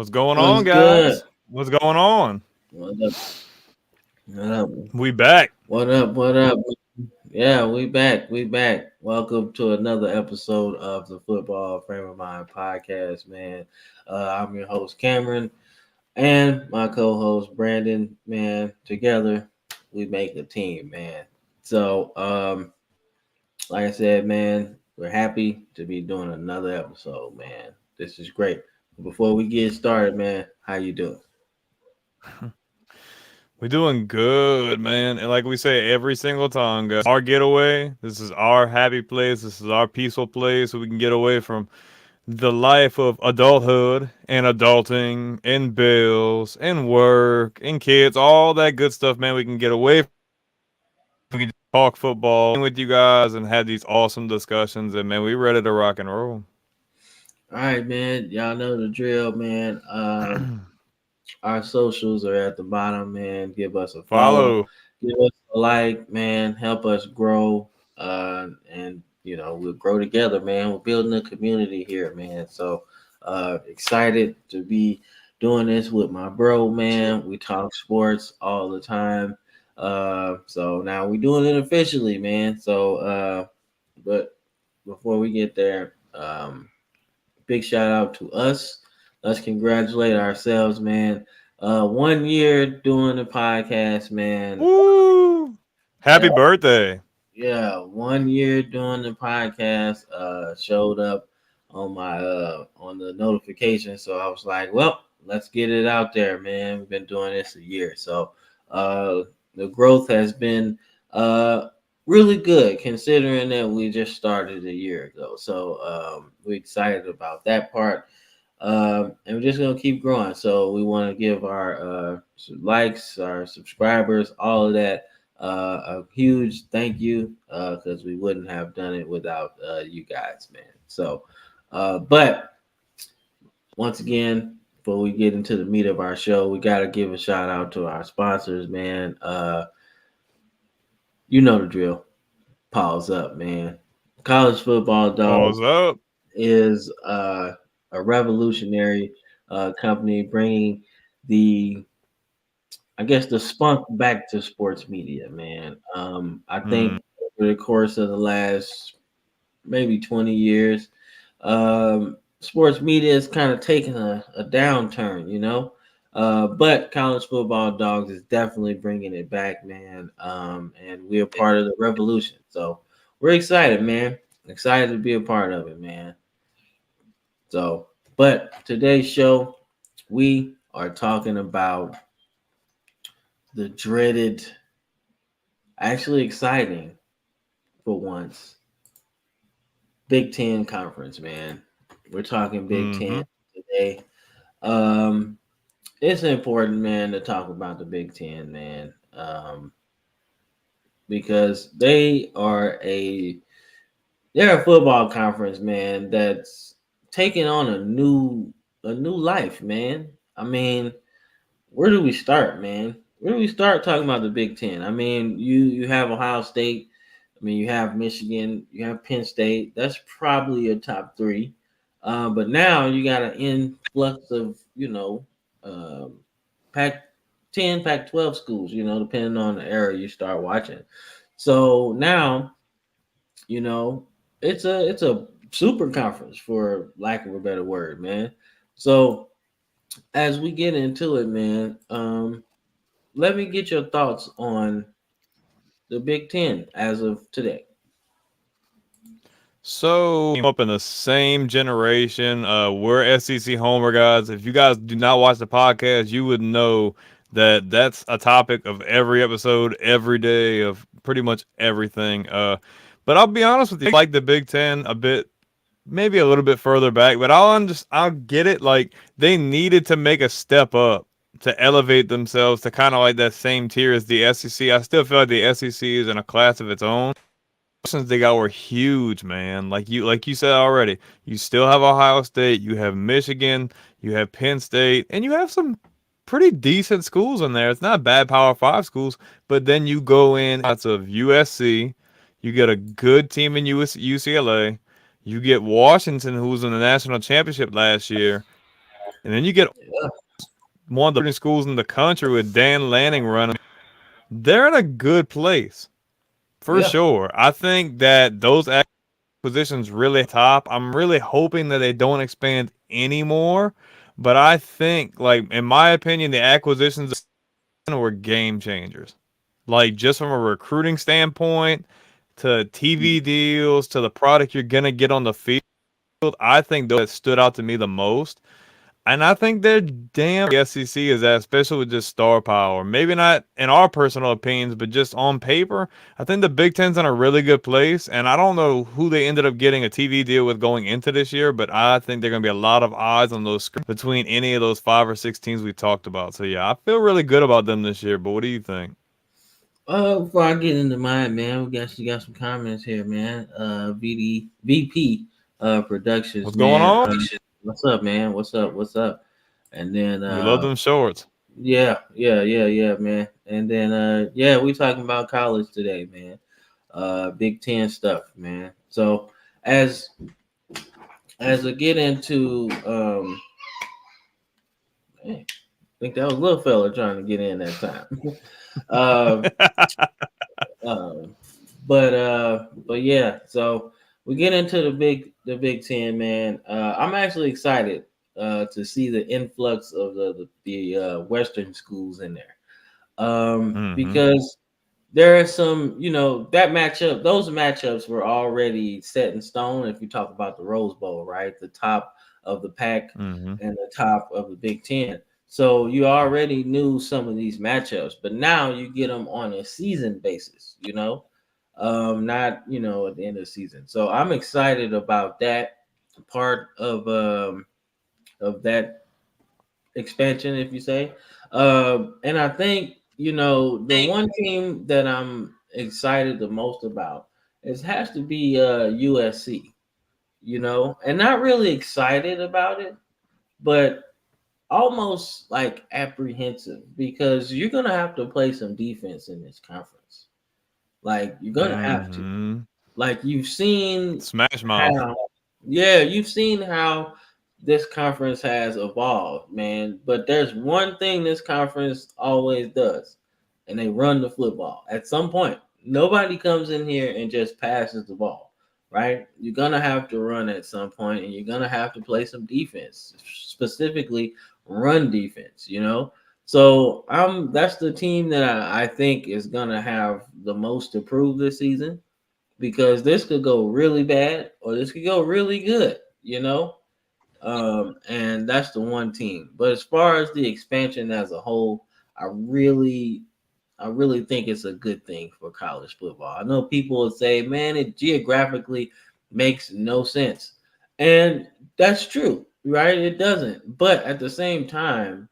What's going What's on, good? guys? What's going on? What up? What up? We back. What up? What up? Yeah, we back. We back. Welcome to another episode of the Football Frame of Mind podcast, man. I'm your host Cameron and my co-host Brandon. Man, together we make a team, man. So, like I said, man, we're happy to be doing another episode, man. This is great. Before we get started, man, how you doing? We doing good, man. And like we say every single time, guys, our getaway. This is our happy place. This is our peaceful place so we can get away from the life of adulthood and adulting and bills and work and kids, all that good stuff, man. We can get away. We can talk football with you guys and have these awesome discussions. And man, we ready to rock and roll. All right, man. Y'all know the drill, man. Our socials are at the bottom, man. Give us a follow, Follow. give us a like, man. Help us grow, and we'll grow together, man. We're building a community here, man. So excited to be doing this with my bro, man. We talk sports all the time. So now we're doing it officially, man. But before we get there, big shout out to us. Let's congratulate ourselves, man. 1 year doing the podcast, man. Woo! Happy Yeah, birthday. yeah, 1 year doing the podcast. Showed up on my on the notification, so I was like, well, let's get it out there, man. We've been doing this a year, so uh, the growth has been really good considering that we just started a year ago. So we're excited about that part. And we're just gonna keep growing. So we want to give our likes, our subscribers, all of that a huge thank you because we wouldn't have done it without you guys, man. So, but once again, before we get into the meat of our show, we got to give a shout out to our sponsors, man. You know the drill. Pause up, man. College football dog Pause up. is a revolutionary company bringing the, I guess, the spunk back to sports media, man. I Hmm. think over the course of the last maybe 20 years, sports media has kind of taken a downturn, but college football dogs is definitely bringing it back, man. And we're part of the revolution. So we're excited, man. Excited to be a part of it, man. So, but today's show, we are talking about the dreaded, actually exciting for once, Big 10 conference, man. We're talking Big Mm-hmm. 10 today. Um, it's important, man, to talk about the Big 10, man, because they're a football conference, man, that's taking on a new life, man. I mean, where do we start, man? Where do we start talking about the Big 10? I mean, you have Ohio State. I mean, you have Michigan. You have Penn State. That's probably a top three. But now you got an influx of um, Pac 10, Pac 12 schools. Depending on the era you start watching. So now you know it's a super conference for lack of a better word, man. So as we get into it, man, let me get your thoughts on the Big 10 as of today. So up in the same generation. We're SEC Homer guys. If you guys do not watch the podcast, you would know that that's a topic of every episode, every day of pretty much everything. But I'll be honest with you, I like the Big Ten a bit, maybe a little bit further back, but I'll get it. Like they needed to make a step up to elevate themselves to kind of like that same tier as the SEC. I still feel like the SEC is in a class of its own. Questions they got were huge, man. Like you said already, you still have Ohio State, you have Michigan, you have Penn State, and you have some pretty decent schools in there. It's not bad Power Five schools, but then you go in lots of USC, you get a good team in UCLA, you get Washington, who was in the national championship last year, And then you get Yeah, one of the schools in the country with Dan Lanning running. They're in a good place for yeah. sure. I think that those acquisitions really top. I'm really hoping that they don't expand anymore. But I think, like in my opinion, the acquisitions were game changers. Like just from a recruiting standpoint to TV deals to the product you're gonna get on the field, I think those that stood out to me the most. And I think they're damn the SEC is that, especially with just star power. Maybe not in our personal opinions, but just on paper, I think the Big Ten's in a really good place. And I don't know who they ended up getting a TV deal with going into this year, but I think there are going to be a lot of eyes on those between any of those 5 or 6 teams we talked about. So yeah, I feel really good about them this year. But what do you think? Before I get into mine, man, we got some comments here, man. VP Productions, What's going man. on? What's up, man? What's up? What's up? And then We love them shorts. yeah, man. And then yeah, we talking about college today, man. Big 10 stuff, man. So as as we get into man, I think that was little fella trying to get in that time. uh, um, but yeah, so we get into the Big 10, man. I'm actually excited to see the influx of the Western schools in there. Mm-hmm. Because there are some, those matchups were already set in stone. If you talk about the Rose Bowl, right, the top of the pack Mm-hmm. and the top of the Big 10. So you already knew some of these matchups, but now you get them on a season basis, not at the end of the season. So I'm excited about that part of that expansion, if you say. And I think the one team that I'm excited the most about has to be USC. And not really excited about it, but almost like apprehensive because you're gonna have to play some defense in this conference. Like you're gonna have to. Mm-hmm. Like you've seen Smash Mouth. how, yeah, you've seen how this conference has evolved, man. But there's one thing this conference always does, and they run the football. At some point, nobody comes in here and just passes the ball, right? You're gonna have to run at some point, and you're gonna have to play some defense, specifically run defense. So that's the team that I think is gonna have the most to prove this season because this could go really bad or this could go really good. And that's the one team. But as far as the expansion as a whole, I really, I really think it's a good thing for college football. I know people will say, "Man, it geographically makes no sense," and that's true, right? It doesn't. But at the same time,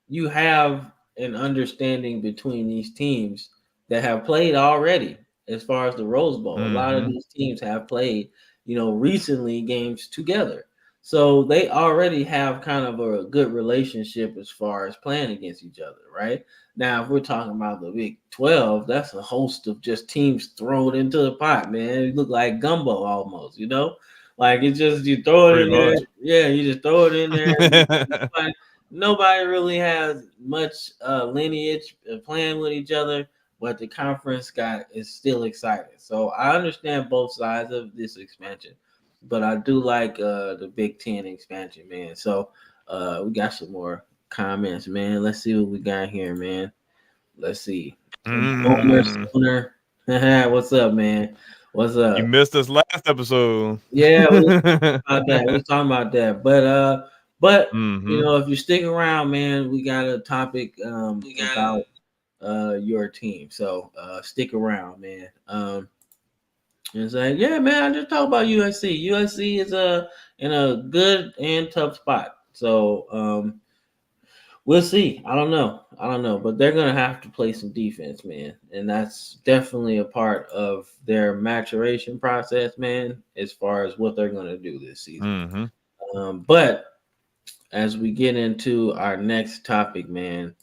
you have an understanding between these teams that have played already as far as the Rose Bowl. A lot of Mm-hmm. these teams have played, recently games together. So they already have kind of a good relationship as far as playing against each other, right? Now, if we're talking about the Big 12, that's a host of just teams thrown into the pot, man. It look like gumbo almost. Like it's just you throw it Pretty in there, much. yeah, you just throw it in there. Nobody really has much lineage playing with each other, but the conference got is still excited. So I understand both sides of this expansion, but I do like the Big 10 expansion, man. So we got some more comments, man. Let's see what we got here, man. Let's see. Mm. Owner. What's up, man? What's You up? missed us last episode. Yeah, we was talking about that. We was talking about that. But Mm-hmm. if you stick around, man, we got a topic about your team. So stick around, man. And say, yeah, man, I just talk about USC. USC is in a good and tough spot. So we'll see. I don't know, but they're gonna have to play some defense, man, and that's definitely a part of their maturation process, man, as far as what they're gonna do this season. Mm-hmm. But as we get into our next topic, man,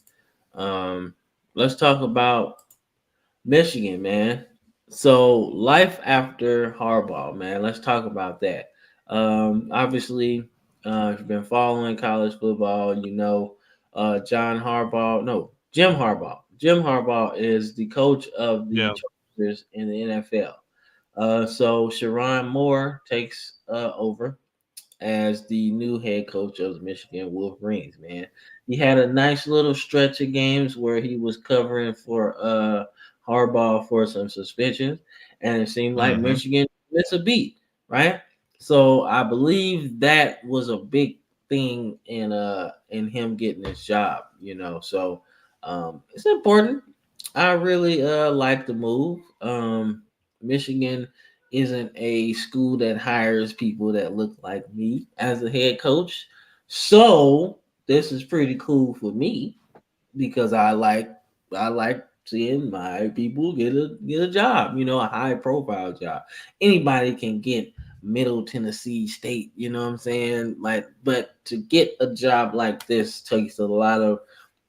um, let's talk about Michigan, man. So life after Harbaugh, man. Let's talk about that. Obviously. If you've been following college football, you know John Harbaugh. No, Jim Harbaugh. Jim Harbaugh is the coach of the Yeah. Chargers in the NFL. So Sharon Moore takes over as the new head coach of the Michigan Wolverines, man. He had a nice little stretch of games where he was covering for Harbaugh for some suspensions, and it seemed like Mm-hmm. Michigan missed a beat, right? So I believe that was a big thing in him getting his job, you know. So it's important. I really like the move. Michigan isn't a school that hires people that look like me as a head coach. So this is pretty cool for me because I like seeing my people get a job, you know, a high profile job. Anybody can get Middle Tennessee State, you know what I'm saying? Like, but to get a job like this takes a lot of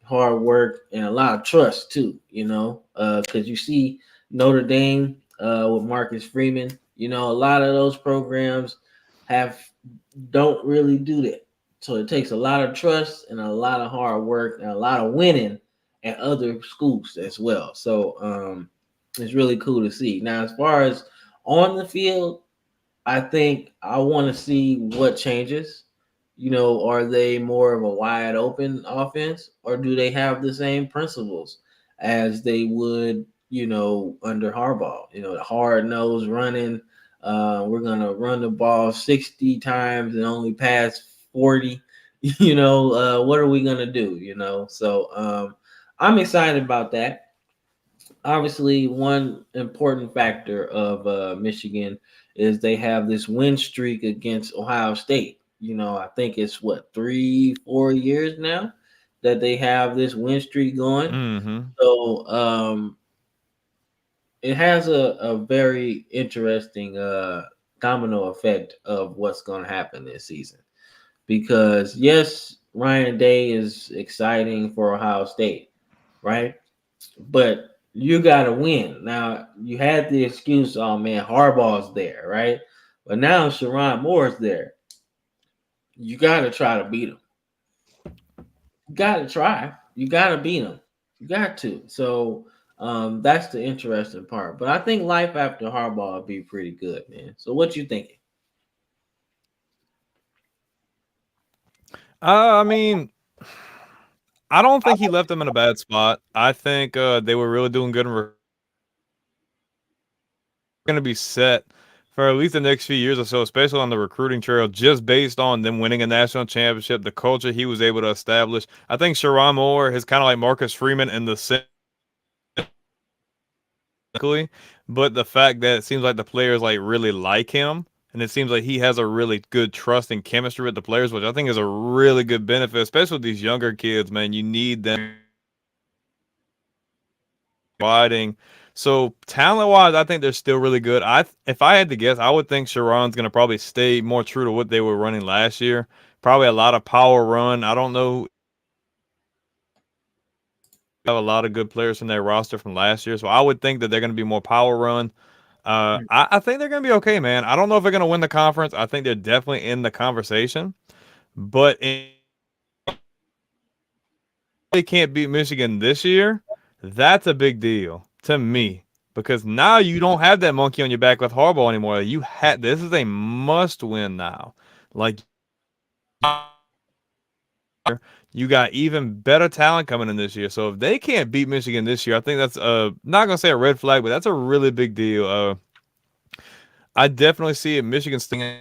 hard work and a lot of trust too, you know, because you see Notre Dame with Marcus Freeman, you know, a lot of those programs have don't really do that. So it takes a lot of trust and a lot of hard work and a lot of winning at other schools as well. So it's really cool to see. Now, as far as on the field, I think I want to see what changes. You know, are they more of a wide open offense or do they have the same principles as they would, you know, under Harbaugh? You know, the hard nose running. We're going to run the ball 60 times and only pass 40. You know, what are we going to do? You know, so I'm excited about that. Obviously, one important factor of Michigan is they have this win streak against Ohio State. You know, I think it's what 3, 4 years now that they have this win streak going. Mm-hmm. So it has a very interesting domino effect of what's going to happen this season. Because yes, Ryan Day is exciting for Ohio State, right? But you got to win. Now, you had the excuse, oh man, Harbaugh's there, right? But now Sharon Moore's there. You got to try to beat him. You got to try. You got to beat him. You got to. So that's the interesting part. But I think life after Harbaugh would be pretty good, man. So what you thinking? I mean, I don't think he left them in a bad spot. I think they were really doing good and we're going to be set for at least the next few years or so, especially on the recruiting trail, just based on them winning a national championship, the culture he was able to establish. I think Sharon Moore is kind of like Marcus Freeman in the sense, but the fact that it seems like the players like really like him. And it seems like he has a really good trust and chemistry with the players, which I think is a really good benefit, especially with these younger kids, man. You need them providing. So talent wise, I think they're still really good. If I had to guess, I would think Sharon's gonna probably stay more true to what they were running last year. Probably a lot of power run. I don't know. Have a lot of good players from their roster from last year, so I would think that they're gonna be more power run. I think they're gonna be okay, man. I don't know if they're gonna win the conference. I think they're definitely in the conversation, but they can't beat Michigan this year, that's a big deal to me because now you don't have that monkey on your back with Harbaugh anymore. You had this is a must win now. Like you got even better talent coming in this year. So if they can't beat Michigan this year, I think that's not gonna say a red flag, but that's a really big deal. I definitely see it. Michigan stinging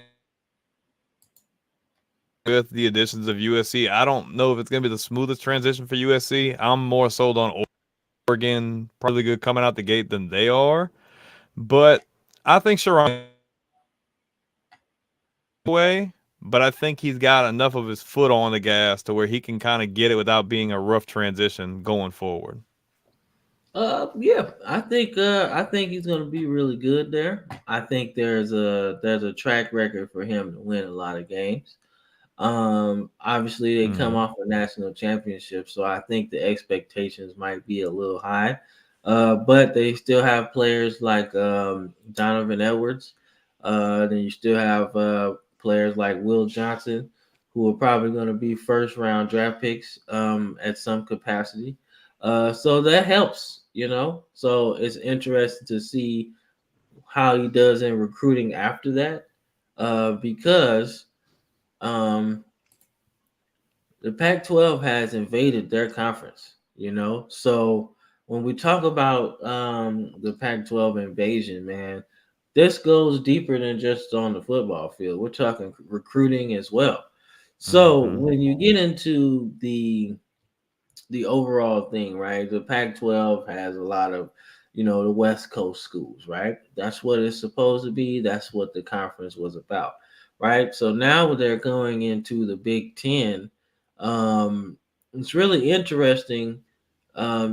with the additions of USC. I don't know if it's gonna be the smoothest transition for USC. I'm more sold on Oregon, probably good coming out the gate than they are. But I think Sharon way, but I think he's got enough of his foot on the gas to where he can kind of get it without being a rough transition going forward. Yeah, I think he's gonna be really good there. I think there's a track record for him to win a lot of games. Obviously they come Mm-hmm. off a national championship, so I think the expectations might be a little high. But they still have players like Donovan Edwards. Then you still have players like Will Johnson, who are probably going to be first round draft picks at some capacity. So that helps, you know. So it's interesting to see how he does in recruiting after that, because um, the Pac-12 has invaded their conference, you know. So when we talk about the Pac-12 invasion, man, this goes deeper than just on the football field. We're talking recruiting as well. So Mm-hmm. when you get into the overall thing, right? The Pac-12 has a lot of, you know, the West Coast schools, right? That's what it's supposed to be. That's what the conference was about, right? So now they're going into the Big Ten. It's really interesting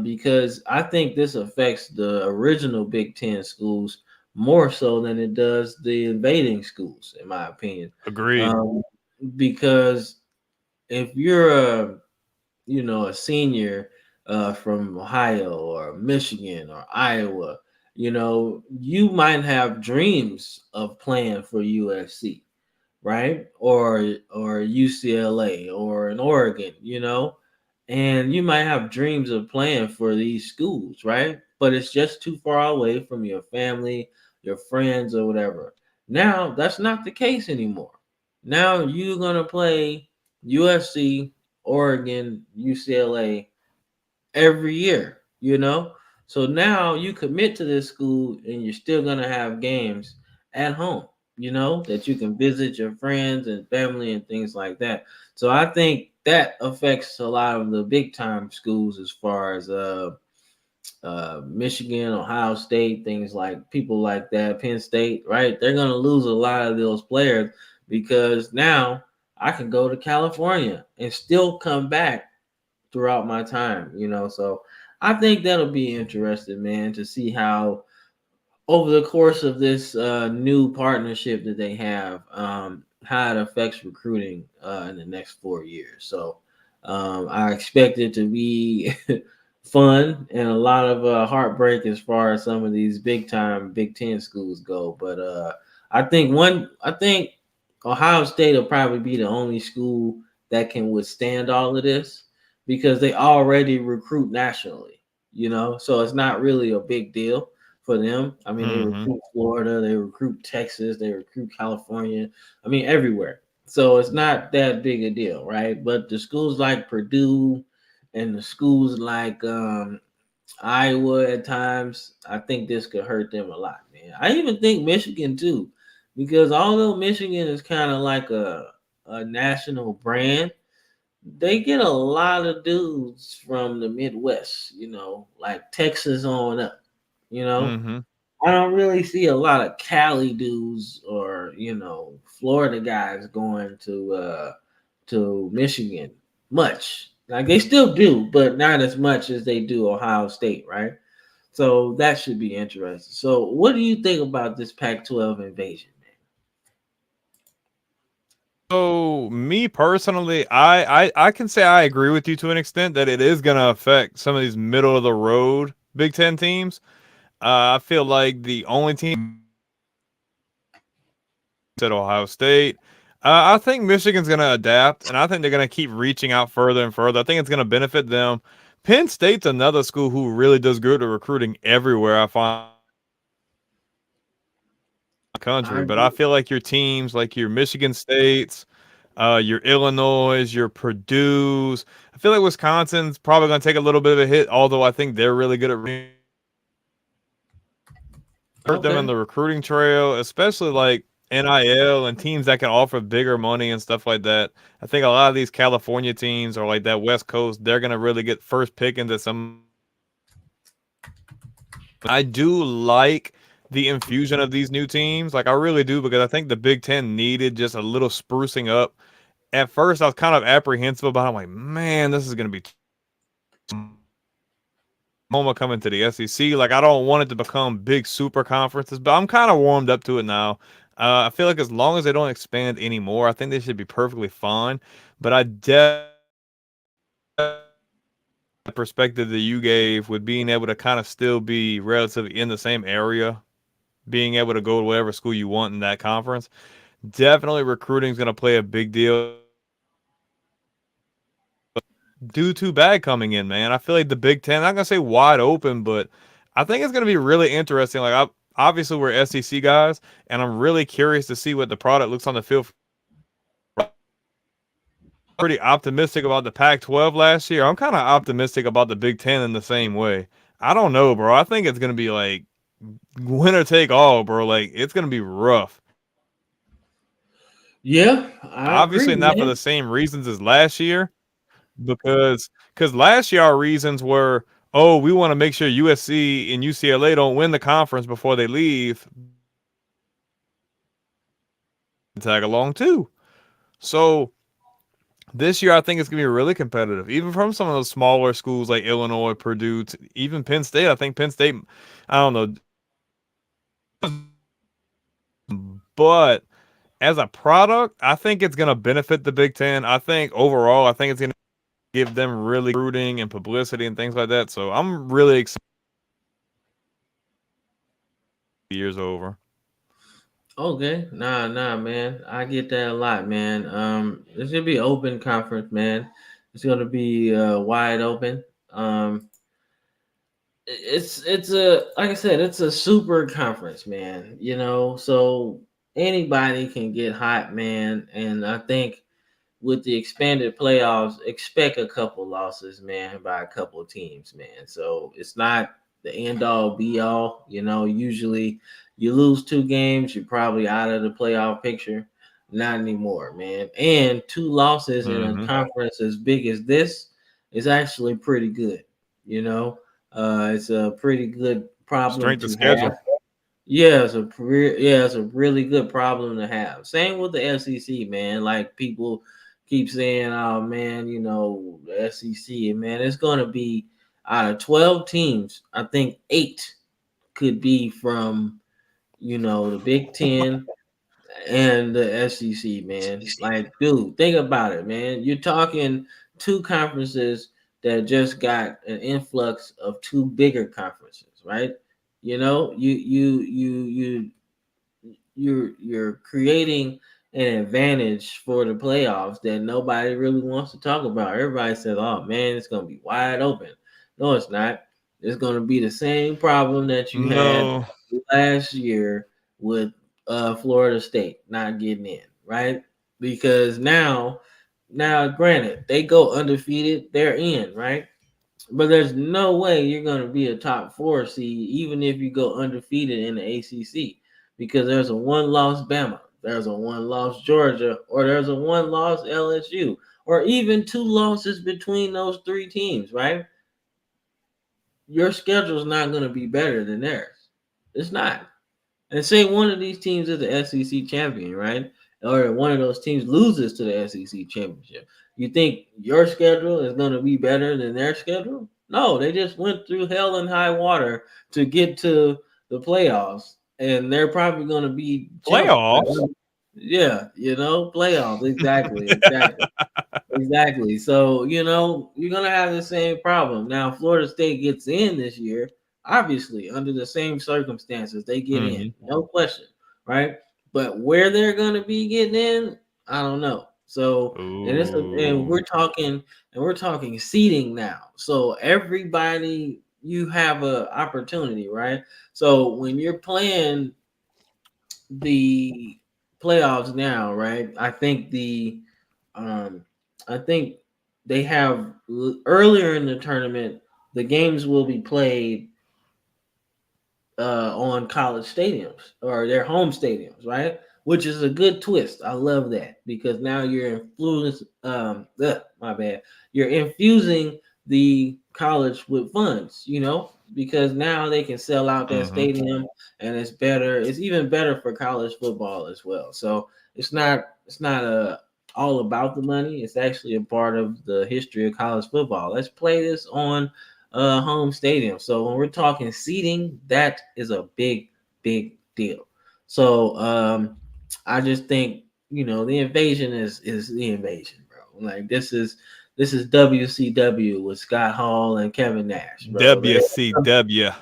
because I think this affects the original Big Ten schools more so than it does the invading schools, in my opinion. Agreed. Um, because if you're a senior from Ohio or Michigan or Iowa, you might have dreams of playing for USC, right? Or UCLA or in Oregon, and you might have dreams of playing for these schools, right? But it's just too far away from your family, your friends, or whatever. Now that's not the case anymore. Now you're gonna play USC, Oregon, UCLA every year, So now you commit to this school and you're still going to have games at home, that you can visit your friends and family and things like that. So I think that affects a lot of the big time schools as far as Michigan, Ohio State, things like people like that, Penn State, right? They're going to lose a lot of those players because now I can go to California and still come back throughout my time. So I think that'll be interesting, man, to see how over the course of this new partnership that they have, how it affects recruiting in the next 4 years. So I expect it to be fun and a lot of heartbreak as far as some of these big time Big Ten schools go. But I think Ohio State will probably be the only school that can withstand all of this because they already recruit nationally, so it's not really a big deal for them. I mean, they Mm-hmm. recruit Florida, they recruit Texas, they recruit California. I mean, everywhere. So it's not that big a deal, right? But the schools like Purdue and the schools like Iowa at times, I think this could hurt them a lot, man. I even think Michigan too, because although Michigan is kind of like a national brand, they get a lot of dudes from the Midwest, like Texas on up, you know. Mm-hmm. I don't really see a lot of Cali dudes or Florida guys going to Michigan much. Like they still do, but not as much as they do Ohio State, right? So that should be interesting. So what do you think about this Pac-12 invasion, So me personally, I can say I agree with you to an extent that it is gonna affect some of these middle of the road Big Ten teams. I feel like the only team at Ohio State. I think Michigan's gonna adapt, and I think they're gonna keep reaching out further and further. I think it's gonna benefit them. Penn State's another school who really does good at recruiting everywhere. I find the country, man? but I feel like your teams, like your Michigan States, your Illinois, your Purdue's. I feel like Wisconsin's probably going to take a little bit of a hit, although I think they're really good at hurt them in Okay, the recruiting trail, especially like NIL and teams that can offer bigger money and stuff like that. I think a lot of these California teams or like that West Coast, they're going to really get first pick into some. I do like the infusion of these new teams. Like I really do because I think the Big Ten needed just a little sprucing up. At first, I was kind of apprehensive about it. I'm like, man, this is going to be Oklahoma coming to the SEC. Like, I don't want it to become big super conferences, but I'm kind of warmed up to it now. I feel like as long as they don't expand anymore, I think they should be perfectly fine. But I definitely perspective that you gave with being able to kind of still be relatively in the same area, being able to go to whatever school you want in that conference. Definitely recruiting is going to play a big deal. do too bad coming in, man. I feel like the Big Ten, I'm not gonna say wide open, but I think it's gonna be really interesting. Like, obviously we're SEC guys, and I'm really curious to see what the product looks on the field. Pretty optimistic about the Pac-12 last year. I'm kind of optimistic about the Big Ten in the same way. I don't know, bro. I think it's gonna be like winner take all, bro. Like it's gonna be rough. Yeah, I agree, Obviously not for man. the same reasons as last year, because last year our reasons were, oh, we want to make sure USC and UCLA don't win the conference before they leave. Tag along too. So this year I think it's gonna be really competitive, even from some of those smaller schools like Illinois, Purdue, even Penn State. I think Penn State, I don't know, but as a product, I think it's gonna benefit the Big Ten. I think overall, I think it's gonna give them really recruiting and publicity and things like that. So I'm really excited. Years over. Okay, nah, man. I get that a lot, man. This should be open conference, man. It's gonna be wide open. It's a like I said, it's a super conference, man. You know, so anybody can get hot, man. And I think with the expanded playoffs, expect a couple losses, man, by a couple teams, man. So it's not the end all be all. You know, usually you lose two games, you're probably out of the playoff picture. Not anymore, man. And two losses in a Mm-hmm. conference as big as this is actually pretty good. You know, it's a pretty good problem Strength of to have. schedule. Yeah, it's a really good problem to have. Same with the SEC, man. Like people keep saying, "Oh man, you know the SEC, man, it's going to be out of 12 teams. I think 8 could be from the Big 10 and the SEC, man. Like, dude, think about it, man. You're talking two conferences that just got an influx of two bigger conferences, right? You know, you're creating an advantage for the playoffs that nobody really wants to talk about. Everybody says, "Oh man, it's gonna be wide open." No, it's not. It's gonna be the same problem that you had No. last year with Florida State not getting in, right? Because now, granted, they go undefeated, they're in, right? But there's no way you're going to be a top four seed, even if you go undefeated in the ACC, because there's a one loss Bama, there's a one loss Georgia, or there's a one loss LSU, or even two losses between those three teams, right? Your schedule's not going to be better than theirs. It's not. And say one of these teams is the SEC champion, right? Or one of those teams loses to the SEC championship. You think your schedule is going to be better than their schedule? No, they just went through hell and high water to get to the playoffs, and they're probably going to be champions. Playoffs. Yeah, playoffs. Exactly. So, you're going to have the same problem. Now, Florida State gets in this year, obviously, under the same circumstances, they get in. Mm-hmm. No question, right? But where they're going to be getting in, I don't know. So, and Ooh. we're talking seating now. So, everybody you have a opportunity, right? So, when you're playing the playoffs now, right? Um, I think they have earlier in the tournament, the games will be played on college stadiums or their home stadiums, right? Which is a good twist. I love that because now my bad. You're infusing the college with funds, because now they can sell out that Mm-hmm. stadium and it's better. It's even better for college football as well. So it's not all about the money. It's actually a part of the history of college football. Let's play this on home stadium. So when we're talking seating, that is a big, big deal. So I just think the invasion is the invasion, bro. Like this is WCW with Scott Hall and Kevin Nash, bro. WCW.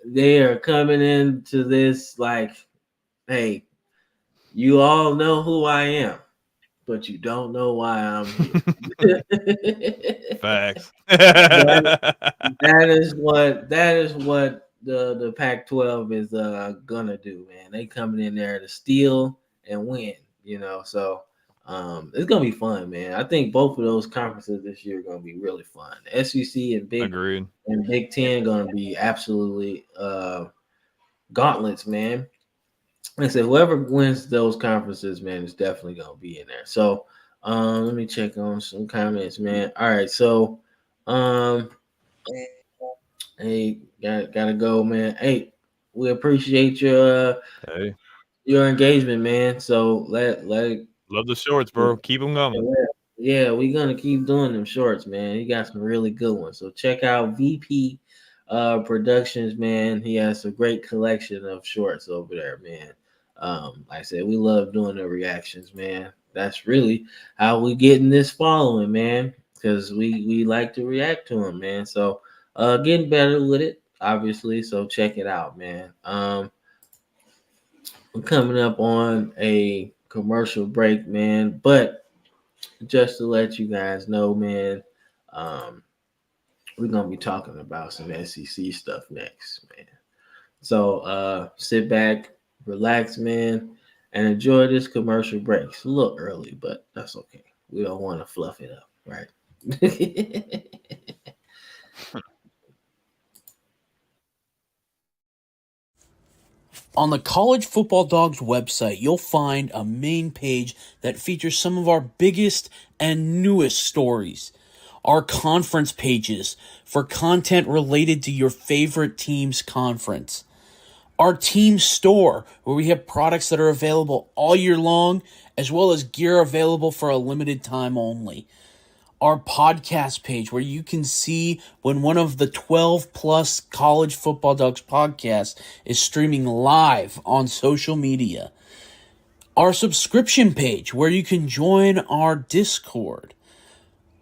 They are coming into this like, hey, you all know who I am. but you don't know why I'm here. Facts. that, that is what the Pac-12 is gonna do, man. They coming in there to steal and win, So it's gonna be fun, man. I think both of those conferences this year are gonna be really fun. The SEC Agreed. and Big Ten gonna be absolutely gauntlets, man. Like I said, whoever wins those conferences, man, is definitely gonna be in there. So let me check on some comments, man. All right, so um hey, gotta go, man. Hey, we appreciate Hey, your engagement, man. So let love the shorts, bro. Keep them coming. yeah, we're gonna keep doing them shorts, man. He got some really good ones. So check out VP Productions, man. He has a great collection of shorts over there, man. Like I said, we love doing the reactions, man. That's really how we getting this following, man. Because we like to react to them, man. So getting better with it, obviously. So check it out, man. We're coming up on a commercial break, man. But just to let you guys know, man, um, we're gonna be talking about some SEC stuff next, man. So sit back, relax, man, and enjoy this commercial break. It's a little early, but that's okay. We don't want to fluff it up, right? On the College Football Dogs website, you'll find a main page that features some of our biggest and newest stories. Our conference pages for content related to your favorite team's conference. Our team store, where we have products that are available all year long, as well as gear available for a limited time only. Our podcast page, where you can see when one of the 12 plus College Football Dogs podcasts is streaming live on social media. Our subscription page, where you can join our Discord.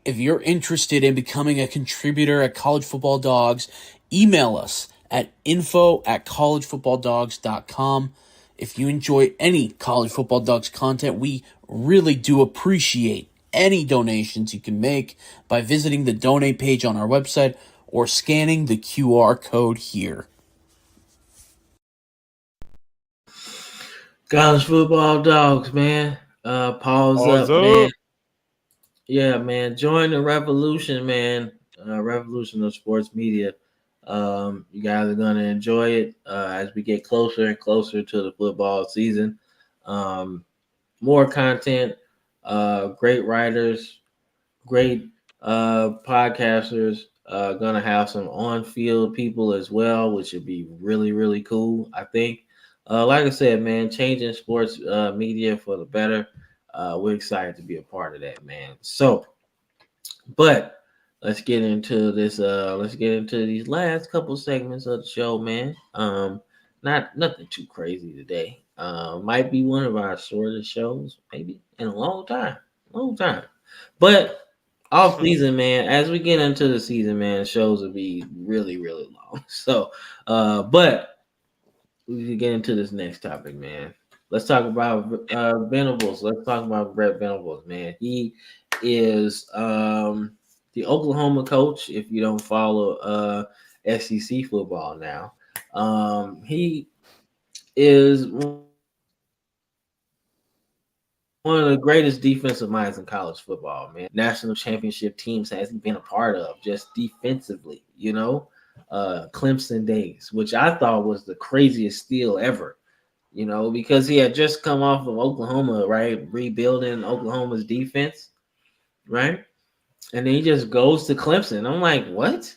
If you're interested in becoming a contributor at College Football Dogs, email us at info@collegefootballdogs.com. If you enjoy any College Football Dogs content, we really do appreciate any donations you can make by visiting the donate page on our website or scanning the QR code here. College football dogs, man. Pause Pause up, man. up. Yeah, man. Join the revolution, man. Revolution of sports media. You guys are gonna enjoy it as we get closer and closer to the football season. Um, More content, great writers, great podcasters. Gonna have some on-field people as well, which would be really, really cool. I think. Like I said, man, changing sports media for the better. We're excited to be a part of that, man. So, but let's get into this. Let's get into these last couple segments of the show, man. Not nothing too crazy today. Might be one of our shortest shows, maybe in a long time. But off season, man. As we get into the season, man, shows will be really, really long. So, but we can get into this next topic, man. Let's talk about Venables. Let's talk about Brett Venables, man. He is the Oklahoma coach. If you don't follow SEC football now, he is one of the greatest defensive minds in college football, man. National championship teams has been a part of just defensively, Clemson days, which I thought was the craziest steal ever, because he had just come off of Oklahoma, right? Rebuilding Oklahoma's defense, right? And then he just goes to Clemson. I'm like, what?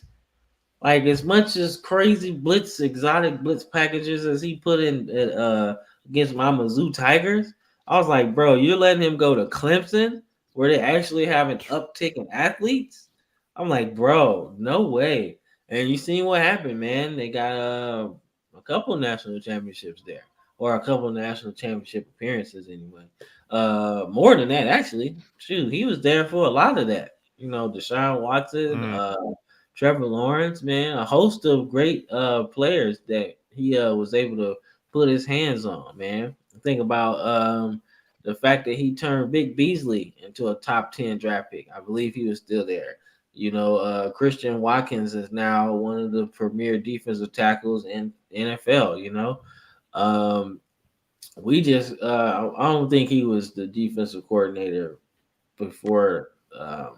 Like, as much as crazy blitz, exotic blitz packages as he put in against my Mizzou Tigers, I was like, bro, you're letting him go to Clemson where they actually have an uptick in athletes? I'm like, bro, no way. And you seen what happened, man. They got a couple of national championships there, or a couple of national championship appearances anyway. More than that, actually. Shoot, he was there for a lot of that. Deshaun Watson, Mm. Trevor Lawrence, man, a host of great players that he was able to put his hands on, man. Think about the fact that he turned Vic Beasley into a top 10 draft pick. I believe he was still there. Christian Watkins is now one of the premier defensive tackles in NFL. Um, we just I don't think he was the defensive coordinator before a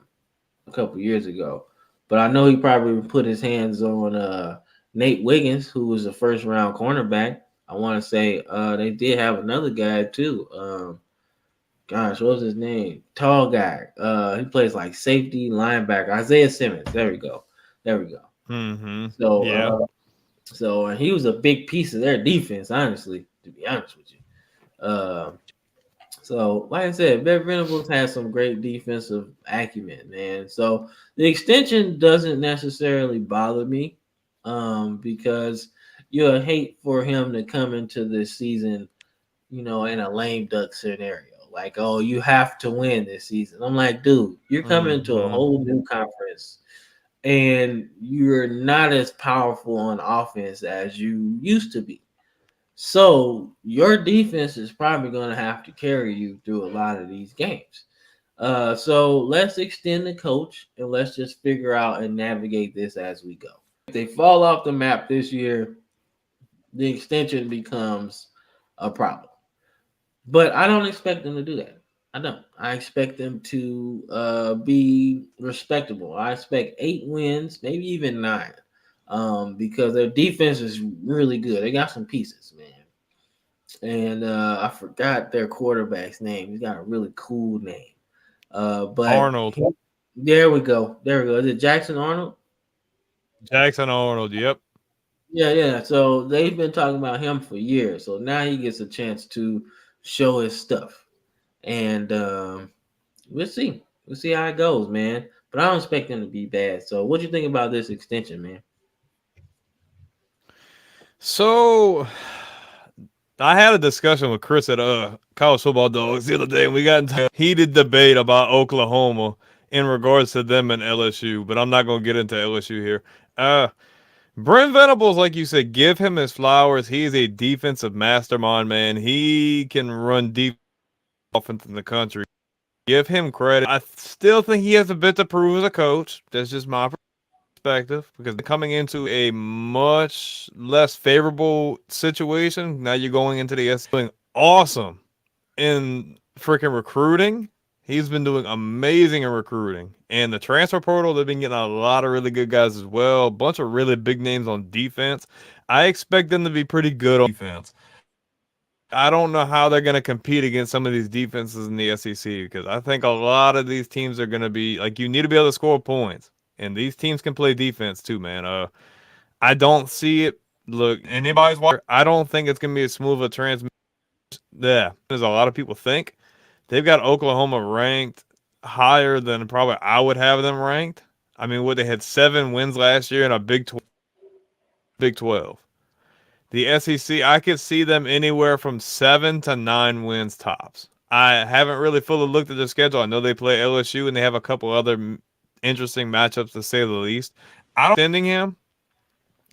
couple years ago, but I know he probably put his hands on Nate Wiggins, who was a first round cornerback. I want to say they did have another guy too. Gosh, what was his name? Tall guy. He plays like safety, linebacker. Isaiah Simmons. There we go. There we go. Mm-hmm. So, Yeah. He was a big piece of their defense, honestly. To be honest with you. So, like I said, Venables has some great defensive acumen, man. So the extension doesn't necessarily bother me, because you'll hate for him to come into this season, in a lame duck scenario. Like, oh, you have to win this season. I'm like, dude, you're coming to a Mm-hmm. whole new conference and you're not as powerful on offense as you used to be. So your defense is probably going to have to carry you through a lot of these games. So let's extend the coach and let's just figure out and navigate this as we go. If they fall off the map this year, the extension becomes a problem. But I don't expect them to do that. I don't. I expect them to be respectable. I expect 8 wins, maybe even 9, because their defense is really good. They got some pieces, man. And I forgot their quarterback's name. He's got a really cool name. Arnold. There we go. There we go. Is it Jackson Arnold? Jackson Arnold. Yep. Yeah, yeah. So they've been talking about him for years. So now he gets a chance to show his stuff. And we'll see. We'll see how it goes, man. But I don't expect them to be bad. So what do you think about this extension, man? So I had a discussion with Chris at College Football Dogs the other day, and we got into a heated debate about Oklahoma in regards to them and LSU. But I'm not going to get into LSU here. Brent Venables, like you said, give him his flowers. He's a defensive mastermind, man. He can run deep offense in the country. Give him credit. I still think he has a bit to prove as a coach. That's just my perspective, because coming into a much less favorable situation. Now you're going into the S doing awesome in freaking recruiting. He's been doing amazing in recruiting. And the transfer portal, they've been getting a lot of really good guys as well. A bunch of really big names on defense. I expect them to be pretty good on defense. I don't know how they're going to compete against some of these defenses in the SEC, because I think a lot of these teams are going to be like, you need to be able to score points. And these teams can play defense too, man. I don't see it. Look, anybody's watching. I don't think it's going to be as smooth a transmission. Yeah, as a lot of people think. They've got Oklahoma ranked higher than probably I would have them ranked. I mean, they had 7 wins last year in a Big 12. The SEC, I could see them anywhere from 7 to 9 wins tops. I haven't really fully looked at their schedule. I know they play LSU and they have a couple other interesting matchups, to say the least. I don't sending him,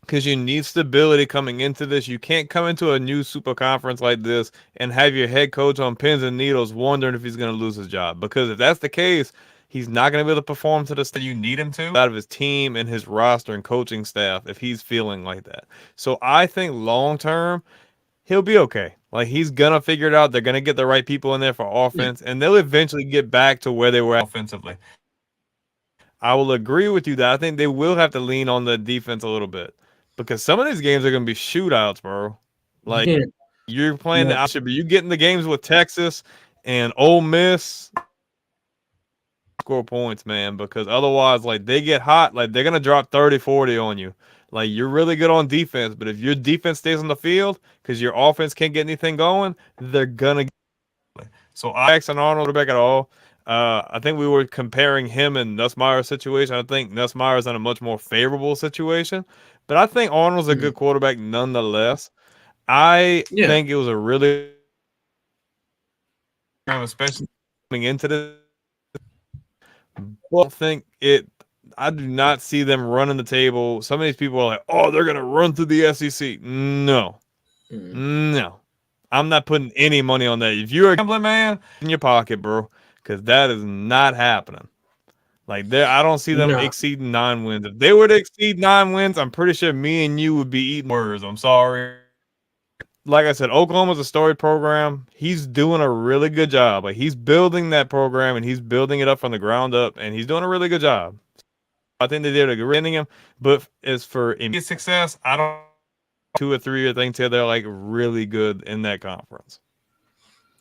because you need stability coming into this. You can't come into a new super conference like this and have your head coach on pins and needles wondering if he's going to lose his job. Because if that's the case, he's not going to be able to perform to the extent you need him to out of his team and his roster and coaching staff if he's feeling like that. So I think long term, he'll be okay. Like, he's going to figure it out. They're going to get the right people in there for offense, and they'll eventually get back to where they were offensively. I will agree with you that I think they will have to lean on the defense a little bit, because some of these games are going to be shootouts, bro. Like, Yeah, you're playing yeah. but you get in the games with Texas and Ole Miss, score points, man, because otherwise, like, they get hot, like, they're going to drop 30, 40 on you. Like, you're really good on defense, but if your defense stays on the field because your offense can't get anything going, they're going to. So Jackson Arnold back at all. I think we were comparing him and Nussmeier's situation. I think Nussmeier's in a much more favorable situation, but I think Arnold's a good quarterback nonetheless. I Yeah. think it was a really, especially coming into this. But I think it. I do not see them running the table. Some of these people are like, "Oh, they're gonna run through the SEC." No, Mm. no. I'm not putting any money on that. If you're a gambling man, in your pocket, bro, because that is not happening. Like there, I don't see them No. exceeding 9 wins. If they were to exceed 9 wins, I'm pretty sure me and you would be eating words. I'm sorry. Like I said, Oklahoma's a storied program. He's doing a really good job. Like he's building that program and he's building it up from the ground up, and he's doing a really good job. I think they did a good winning him. But as for immediate success, I don't 2 or 3 things here. They're like really good in that conference.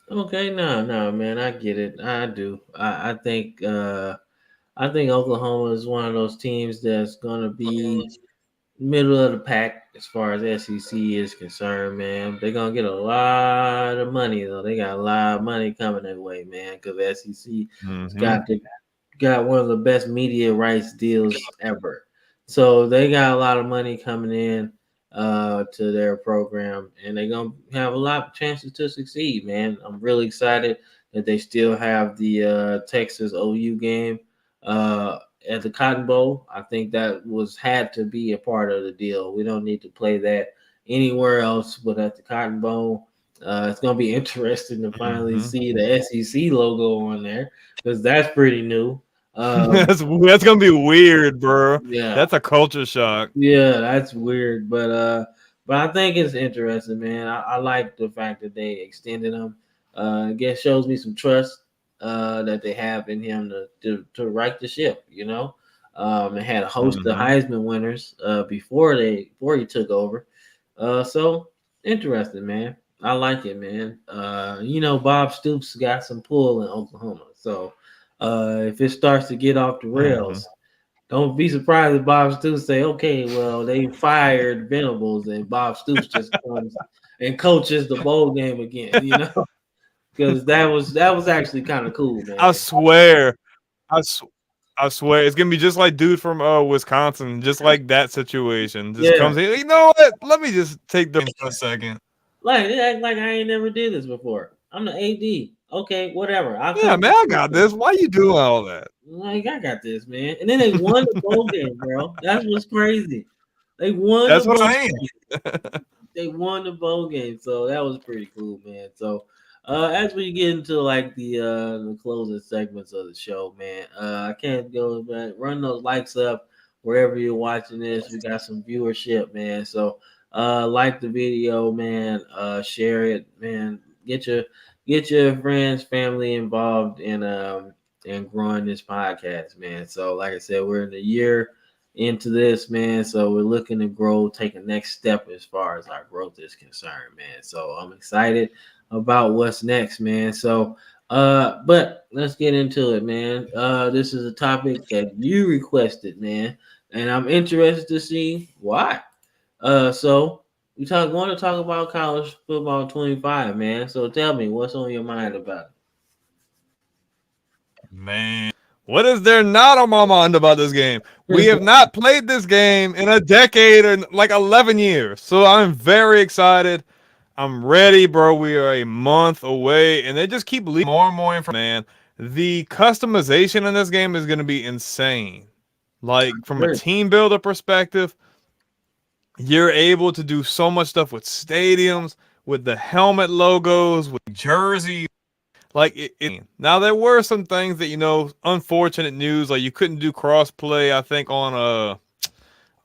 Okay, no, man, I get it. I do. I think Oklahoma is one of those teams that's gonna be middle of the pack as far as SEC is concerned, man. They're gonna get a lot of money though. They got a lot of money coming their way, man, because SEC's Mm-hmm. got one of the best media rights deals ever. So they got a lot of money coming in to their program, and they're gonna have a lot of chances to succeed, man. I'm really excited that they still have the Texas OU game uh, at the Cotton Bowl. I think that was had to be a part of the deal. We don't need to play that anywhere else but at the Cotton Bowl. It's gonna be interesting to finally Mm-hmm. see the SEC logo on there because that's pretty new. Um, That's gonna be weird, bro. yeah, That's a culture shock. yeah, that's weird, but I think it's interesting, man. I like the fact that they extended him. I guess shows me some trust that they have in him to right the ship. You know, they had a host of Mm-hmm. Heisman winners before he took over. So interesting, man. I like it, man. You know, Bob Stoops got some pull in Oklahoma, so if it starts to get off the Mm-hmm. rails, don't be surprised if Bob Stoops say, "Okay, well, they fired Venables, and Bob Stoops just comes and coaches the bowl game again." You know, because that was actually kind of cool, I man. swear, I, sw- I swear, it's gonna be just like dude from Wisconsin, just like that situation. Just Yeah, comes in, you know what? Let me just take the for a second. like they act like I ain't never did this before. I'm the AD. Okay, whatever. I'll Yeah, come. man, I got this. Why you doing all that? Like I got this, man. And then they won the bowl game, bro. That's what's crazy. They won the That's what bowl. I'm saying. They won the bowl game, so that was pretty cool, man. So, as we get into like the closing segments of the show, man, I can't go back. Run those likes up wherever you're watching this. We got some viewership, man. So, like the video, man. Share it, man. Get your friends, family involved in growing this podcast, man. So, like I said, we're in the year into this, man. So we're looking to grow, take a next step as far as our growth is concerned, man. So I'm excited about what's next, man. So but let's get into it, man. This is a topic that you requested, man, and I'm interested to see why. So we want to talk about college football 25, man. So tell me what's on your mind about Man, what is there not on my mind about this game? We it. have not played this game in a decade or like 11 years. So I'm very excited. I'm ready, bro. We are a month away, and they just keep leaving more and more information. Man, the customization in this game is going to be insane. Like, from a Sure. team builder perspective, you're able to do so much stuff with stadiums, with the helmet logos, with jerseys. Like now, there were some things that unfortunate news. Like you couldn't do crossplay. I think on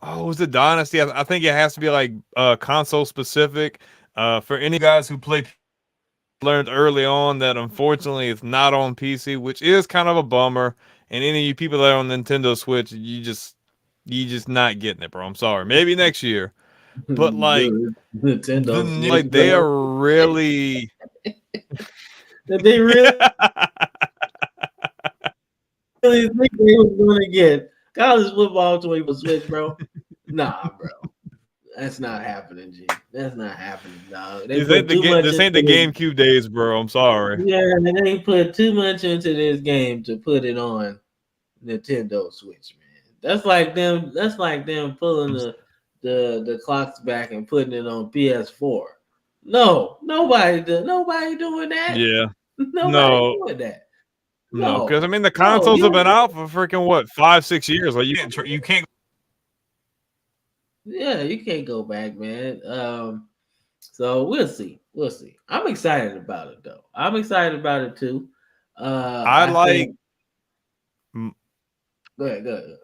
oh, was it Dynasty? I think it has to be like console specific. For any guys who play, learned early on that unfortunately it's not on PC, which is kind of a bummer. And any of you people that are on Nintendo Switch, you just not getting it, bro. I'm sorry. Maybe next year, but like Nintendo Switch, like they bro. are really. That they really think they was gonna get college football 24 Switch, bro. Nah, bro. That's not happening, G. That's not happening, dog. They put too much This into ain't the this. GameCube days, bro. I'm sorry. Yeah, and they put too much into this game to put it on Nintendo Switch, man. That's like them pulling the clocks back and putting it on PS4. No, nobody doing that. Yeah. Nobody No. doing that. No, because No, I mean the no, consoles have been out for freaking what 5-6 years. Like you can't. yeah, you can't go back, man. So we'll see. We'll see. I'm excited about it though. I'm excited about it too. I I like. think. Go ahead. Go ahead.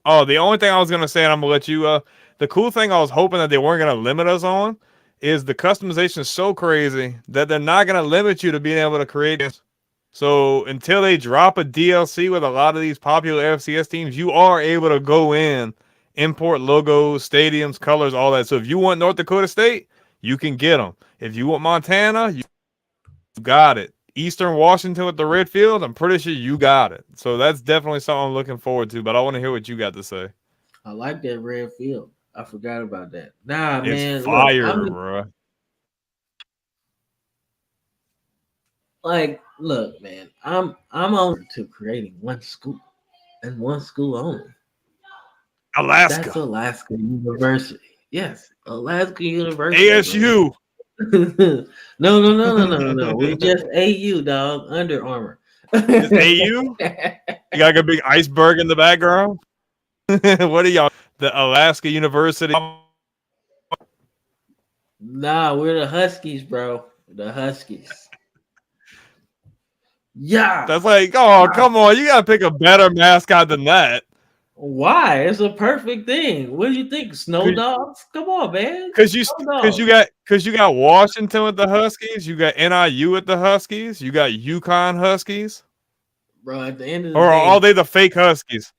Oh, the only thing I was gonna say, and I'm gonna let you. The cool thing I was hoping that they weren't gonna limit us on is the customization is so crazy that they're not gonna limit you to being able to create this. So until they drop a DLC with a lot of these popular FCS teams, you are able to go in, import logos, stadiums, colors, all that. So if you want North Dakota State, you can get them. If you want Montana, you got it. Eastern Washington with the red field, I'm pretty sure you got it. So that's definitely something I'm looking forward to. But I want to hear what you got to say. I like that red field. I forgot about that. Nah, It's man. Look, fire, bro. look, man. I'm on to creating one school and one school only. That's Alaska, Alaska University. Yes, Alaska University, man. ASU. No. We just AU, dog. Under Armour. It's AU. You got like a big iceberg in the background. What are y'all? The Alaska University. Nah, we're the Huskies, bro. The Huskies. Yeah. That's like, oh, come on. You got to pick a better mascot than that. Why? It's a perfect thing. What do you think? Snow dogs? Come on, man. Because you got Washington with the Huskies. You got NIU with the Huskies. You got UConn Huskies. Bro, at the end of the Or are day, all they the fake Huskies?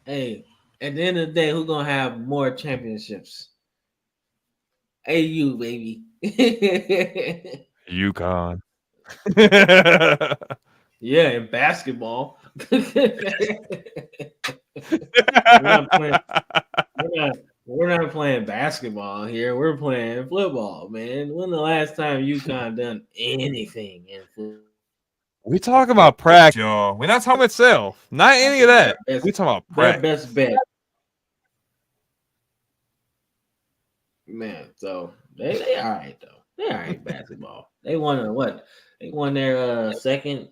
hey, at the end of the day, who's gonna have more championships? AU, baby. UConn. Yeah, in basketball. we're not playing. We're not playing basketball here. We're playing football, man. When the last time UConn done anything in football? We talk about practice, y'all. We're not talking itself. Not any of that. We talking about Their practice. best bet, man. So they all right though. They all right basketball. They won what? They won their second.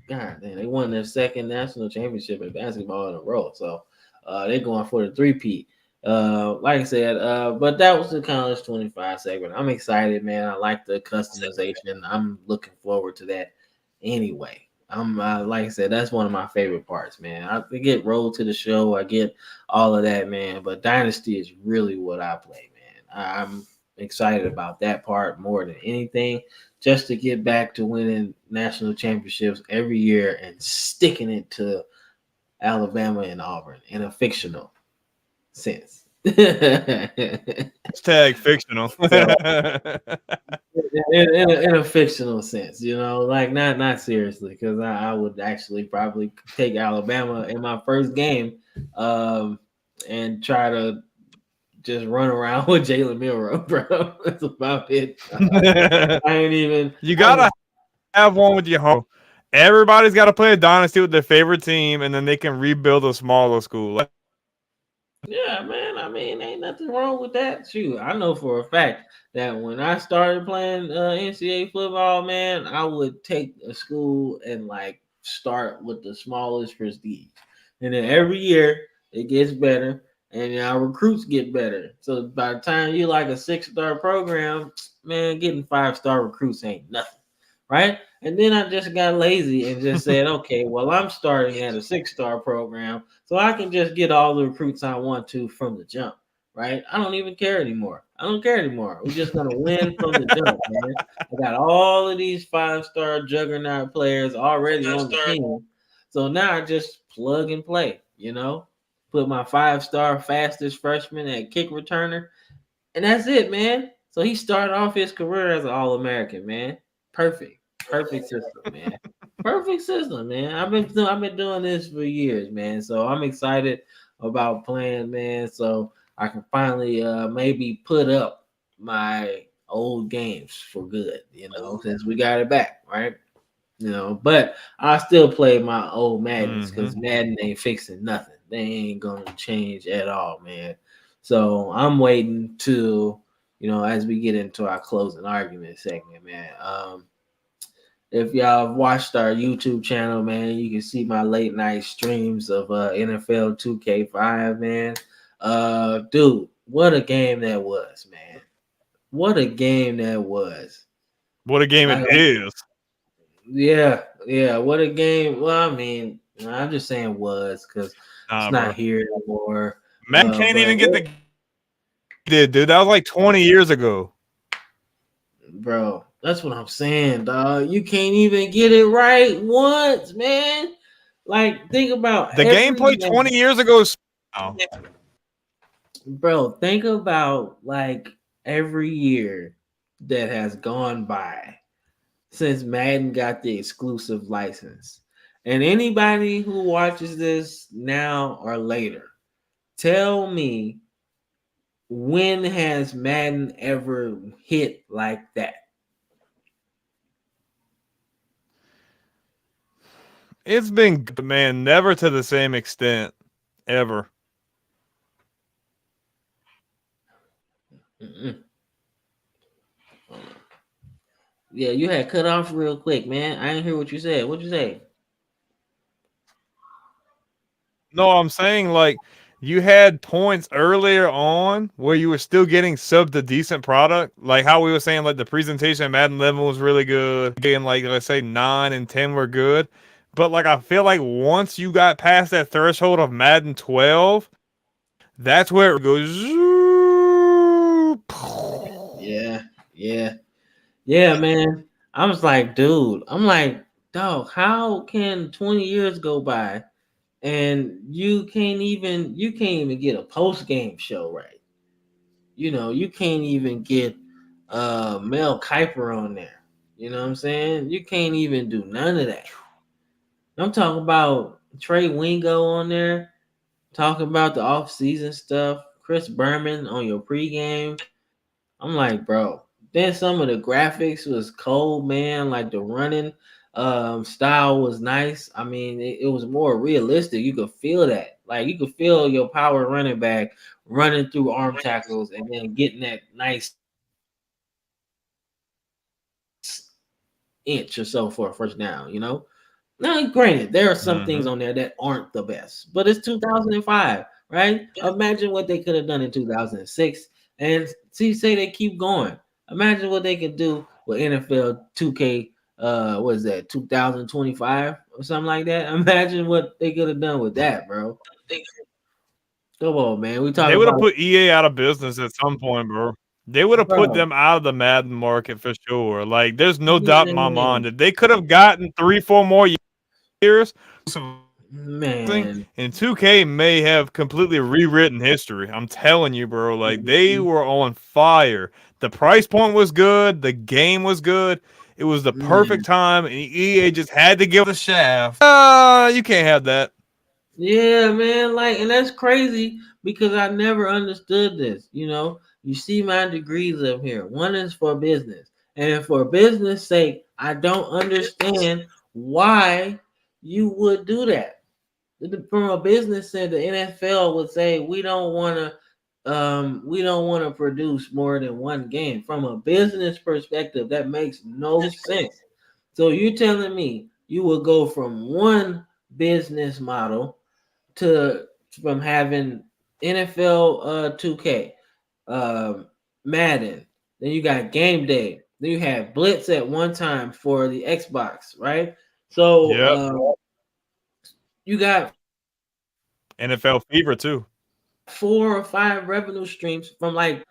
God damn, they won their second national championship in basketball in a row. So they're going for the three-peat. Like I said, but that was the college 25 segment. I'm excited, man. I like the customization. I'm looking forward to that anyway. I'm like I said, that's one of my favorite parts, man. I get rolled to the show, I get all of that, man. But Dynasty is really what I play, man. I'm excited about that part more than anything, just to get back to winning national championships every year and sticking it to Alabama and Auburn in a fictional sense. Hashtag fictional. In a fictional sense, you know, like not seriously, because I would actually probably take Alabama in my first game, and try to just run around with Jalen Milroe, bro. That's about it. I ain't even. You gotta have one with your home. Everybody's got to play a dynasty with their favorite team, and then they can rebuild a smaller school. Yeah, man. I mean, ain't nothing wrong with that. Shoot, I know for a fact that when I started playing NCAA football, man, I would take a school and like start with the smallest prestige, and then every year it gets better, and our recruits get better. So by the time you like a 6-star program, man, getting 5-star recruits ain't nothing, right? And then I just got lazy and just said, okay, well, I'm starting at a 6-star program, so I can just get all the recruits I want to from the jump, right? I don't even care anymore. I don't care anymore. We're just gonna win from the jump, man. I got all of these 5-star juggernaut players already on the team, so now I just plug and play. You know, put my 5-star fastest freshman at kick returner, and that's it, man. So he started off his career as an All-American, man. Perfect system, man. Perfect system, man. I've been doing this for years, man. So I'm excited about playing, man. So I can finally maybe put up my old games for good, you know, since we got it back, right? You know, but I still play my old Maddens because Madden ain't fixing nothing. They ain't gonna change at all, man. So I'm waiting to, you know, as we get into our closing argument segment, man. If y'all have watched our YouTube channel, man, you can see my late night streams of NFL 2K5, man. Dude, what a game that was, man. What a game that was. What a game it Like, is. yeah. What a game. Well, I mean, I'm just saying was because it's Nah, bro. not here anymore. Man can't But even get the did, dude. That was like 20 years ago. bro, that's what I'm saying, dog. You can't even get it right once, man. Like, think about The every gameplay 20 years ago is oh, bro. Think about like every year that has gone by since Madden got the exclusive license. And anybody who watches this now or later, tell me when has Madden ever hit like that? it's been good, man, never to the same extent ever. Mm-mm. Yeah, you had cut off real quick, man. I didn't hear what you said. What you say? No, I'm saying like you had points earlier on where you were still getting sub to decent product, like how we were saying like the presentation of Madden 11 was really good, and like let's say 9 and 10 were good, but like I feel like once you got past that threshold of Madden 12, that's where it goes. Yeah, yeah, yeah, man. I was like, dude, I'm like, dog, how can 20 years go by and you can't even get a post game show right? You can't even get Mel Kiper on there. You know what I'm saying? You can't even do none of that. I'm talking about Trey Wingo on there, talking about the off season stuff, Chris Berman on your pregame. I'm like, bro. Then some of the graphics was cold, man. Like the running style was nice. I mean, it was more realistic. You could feel that. Like you could feel your power running back running through arm tackles and then getting that nice inch or so for a first down. Now, granted, there are some things Mm-hmm. on there that aren't the best, but it's 2005, right? Imagine what they could have done in 2006, and say they keep going. Imagine what they could do with NFL 2K. What is that? 2025 or something like that. Imagine what they could have done with that, bro. Come on, man. We talk They would have about put EA out of business at some point, bro. They would have put bro. them out of the Madden market for sure. Like, there's no doubt in my mind Man, that they could have gotten 3, 4 more years, man. and 2K may have completely rewritten history. I'm telling you, bro. Like, they were on fire. The price point was good. The game was good. It was the perfect Man. time, and EA just had to give the shaft. You can't have that. Yeah, man. Like, and that's crazy because I never understood this. You see my degrees up here. One is for business, and for business sake, I don't understand why you would do that. From a business sense, the NFL would say we don't want to produce more than one game. From a business perspective, that makes no sense. So you're telling me you will go from one business model to from having NFL 2K, Madden, then you got Game Day, then you had Blitz at one time for the Xbox, right? So Yep. you got NFL Fever, too. 4 or 5 revenue streams from like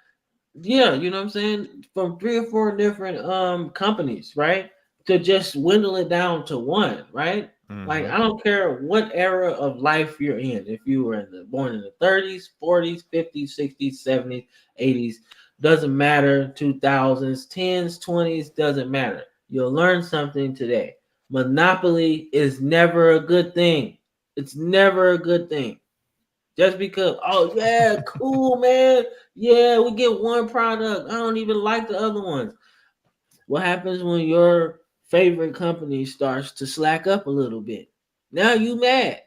yeah, you know what I'm saying? From 3 or 4 different companies, right? To just dwindle it down to one, right? Like Mm-hmm. I don't care what era of life you're in. If you were born in the 30s, 40s, 50s, 60s, 70s, 80s, doesn't matter. 2000s, 10s, 20s, doesn't matter. You'll learn something today. Monopoly is never a good thing. It's never a good thing. Just because, oh yeah, cool, man. Yeah, we get one product. I don't even like the other ones. What happens when your favorite company starts to slack up a little bit? Now you mad.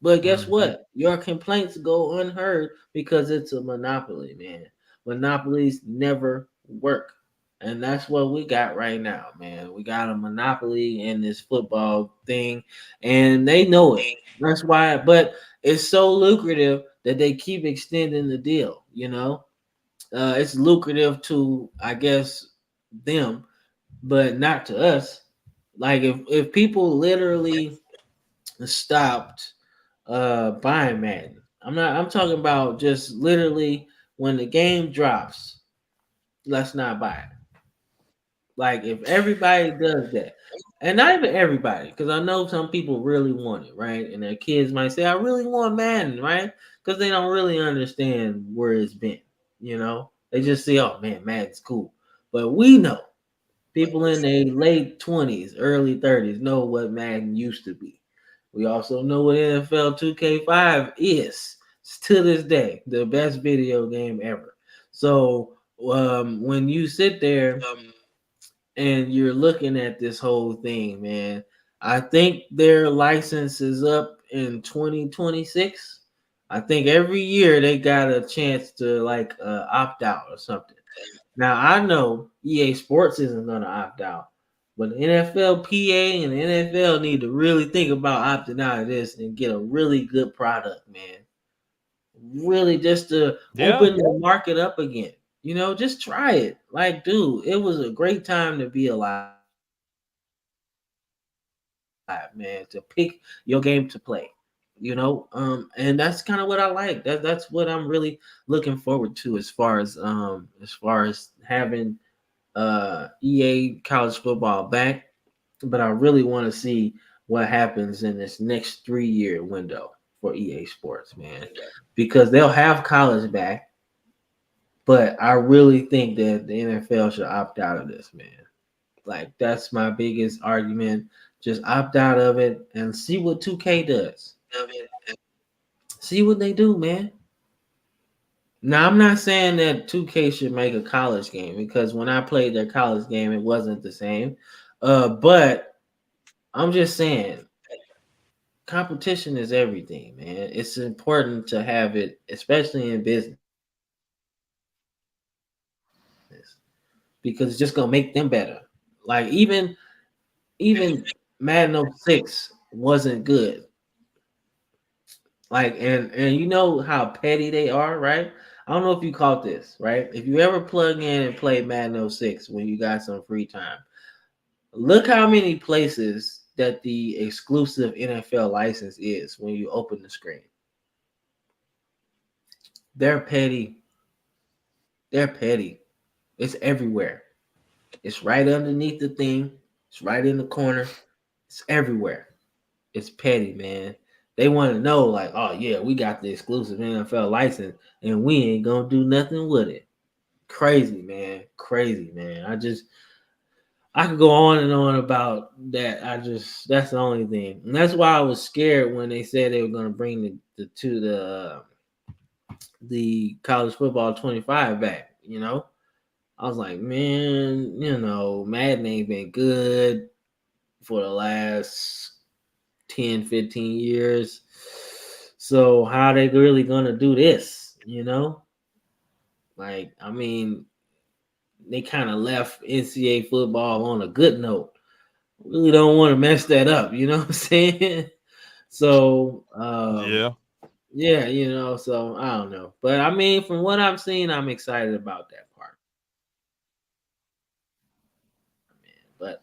But guess Mm-hmm. what? Your complaints go unheard because it's a monopoly, man. Monopolies never work. And that's what we got right now, man. We got a monopoly in this football thing, and they know it. That's why, but it's so lucrative that they keep extending the deal. You know, it's lucrative to, I guess, them, but not to us. Like if people literally stopped buying Madden, I'm talking about just literally when the game drops, let's not buy it. Like if everybody does that, and not even everybody, because I know some people really want it, right? And their kids might say, "I really want Madden," right? Because they don't really understand where it's been. You know, they just see, "Oh man, Madden's cool," but we know people in their late 20s, early 30s know what Madden used to be. We also know what NFL 2K5 is. It's to this day the best video game ever. So when you sit there and you're looking at this whole thing, man, I think their license is up in 2026. I think every year they got a chance to like opt out or something. Now I know EA Sports isn't gonna opt out, but the NFLPA and the NFL need to really think about opting out of this and get a really good product, man. Really, just to Yeah. open the market up again. You know, just try it. Like, dude, it was a great time to be alive, man. To pick your game to play. And that's kind of what I like. That's what I'm really looking forward to as far as having EA college football back, but I really want to see what happens in this next 3 year window for EA Sports, man, because they'll have college back, but I really think that the NFL should opt out of this, man. Like that's my biggest argument. Just opt out of it and see what 2K does. See what they do, man. Now I'm not saying that 2K should make a college game because when I played their college game, it wasn't the same. But I'm just saying competition is everything, man. It's important to have it, especially in business, because it's just gonna make them better. Like even Madden '06 wasn't good. Like and you know how petty they are, right? I don't know if you caught this, right? If you ever plug in and play Madden '06 when you got some free time, look how many places that the exclusive NFL license is when you open the screen. They're petty. They're petty. It's everywhere. It's right underneath the thing. It's right in the corner. It's everywhere. It's petty, man. They want to know, like, oh yeah, we got the exclusive NFL license, and we ain't gonna do nothing with it. Crazy, man. Crazy, man. I could go on and on about that. That's the only thing, and that's why I was scared when they said they were gonna bring the college football 25 back. You know, I was like, man, Madden ain't been good for the last 10, 15 years. So how they really gonna do this? Like I mean, they kind of left NCAA football on a good note. Really don't want to mess that up. You know what I'm saying? So Yeah. yeah, so I don't know, but I mean, from what I'm seeing, I'm excited about that part, man. But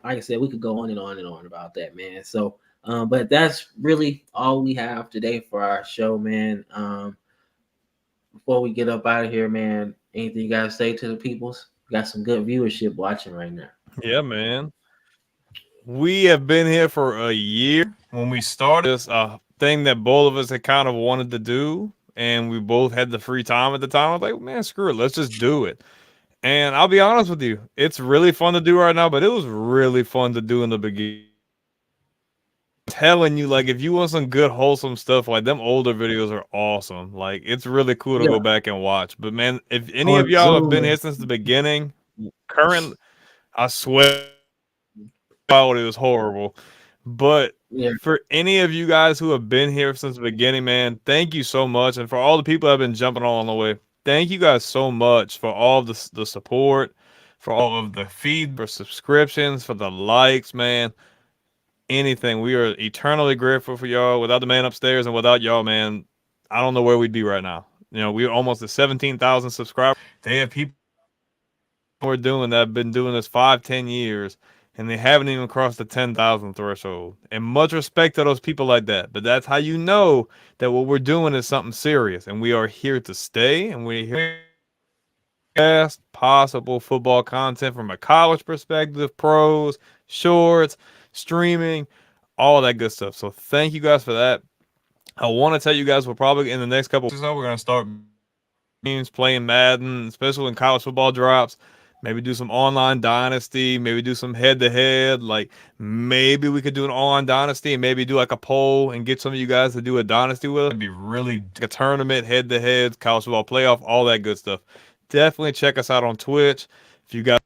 like I said, we could go on and on and on about that, man. So but that's really all we have today for our show, man. Before we get up out of here, man, anything you gotta say to the peoples? We got some good viewership watching right now. Yeah, man. We have been here for a year. When we started this thing that both of us had kind of wanted to do, and we both had the free time at the time, I was like, man, screw it, let's just do it. And I'll be honest with you, it's really fun to do right now, but it was really fun to do in the beginning. Telling you, like, if you want some good wholesome stuff, like them older videos are awesome. Like, it's really cool to Yeah, go back and watch. But man, if any of y'all have been cartoon. here since the beginning, current, I swear quality was horrible. But Yeah, for any of you guys who have been here since the beginning, man, thank you so much. And for all the people that have been jumping on the way, thank you guys so much for all the support, for all of the feed, for subscriptions, for the likes, man. Anything. We are eternally grateful for y'all. Without the man upstairs and without y'all, man, I don't know where we'd be right now. we're almost at 17,000 subscribers. They have people we're doing that have been doing this 5-10 years, and they haven't even crossed the 10,000 threshold. And much respect to those people like that. But that's how you know that what we're doing is something serious, and we are here to stay, and we're here best possible football content from a college perspective, pros, shorts, streaming, all that good stuff. So thank you guys for that. I want to tell you guys we're probably in the next couple weeks or so we're gonna start games playing Madden, especially when college football drops. Maybe do some online dynasty, maybe do some head to head. Like maybe we could do an online dynasty and maybe do like a poll and get some of you guys to do a dynasty with us. It'd be really like a tournament, head to head, college football playoff, all that good stuff. Definitely check us out on Twitch. If you guys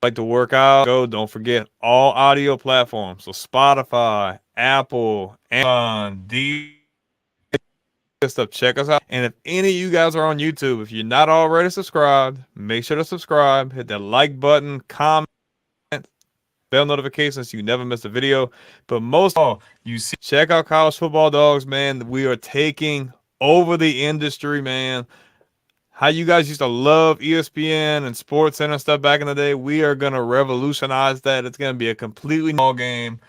like to work out, don't forget all audio platforms. So Spotify, Apple, Amazon, stuff. Check us out. And if any of you guys are on YouTube, if you're not already subscribed, make sure to subscribe. Hit that like button, comment, bell notifications so you never miss a video. But most of all, check out College Football Dogs, man. We are taking over the industry, man. How you guys used to love ESPN and Sports Center stuff back in the day, we are going to revolutionize that. It's going to be a completely new game.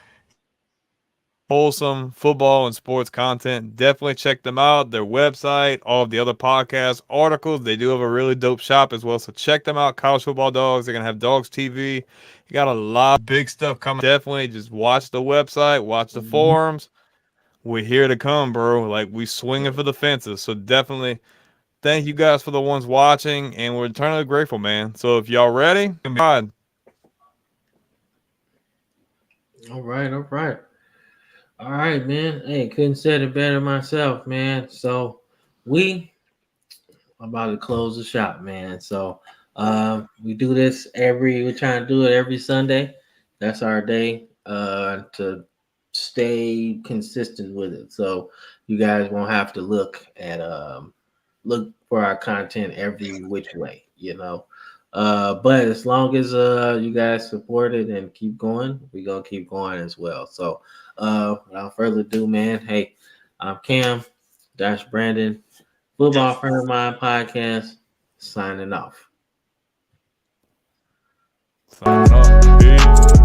Wholesome football and sports content. Definitely check them out. Their website, all of the other podcasts, articles. They do have a really dope shop as well. So check them out. College Football Dogs. They're going to have Dogs TV. You got a lot of big stuff coming. Definitely just watch the website, watch the forums. We're here to come, bro. Like we swinging for the fences. So definitely thank you guys for the ones watching. And we're eternally grateful, man. So if y'all ready, God. All right. All right, man. Hey, couldn't said it better myself, man. So we about to close the shop, man. So we do this we're trying to do it every Sunday. That's our day to stay consistent with it. So you guys won't have to look for our content every which way, but as long as you guys support it and keep going, we're gonna keep going as well. So without further ado, man, hey, I'm Cam, that's Brandon, Football Friend of Mine podcast, signing off. Signing off. Peace.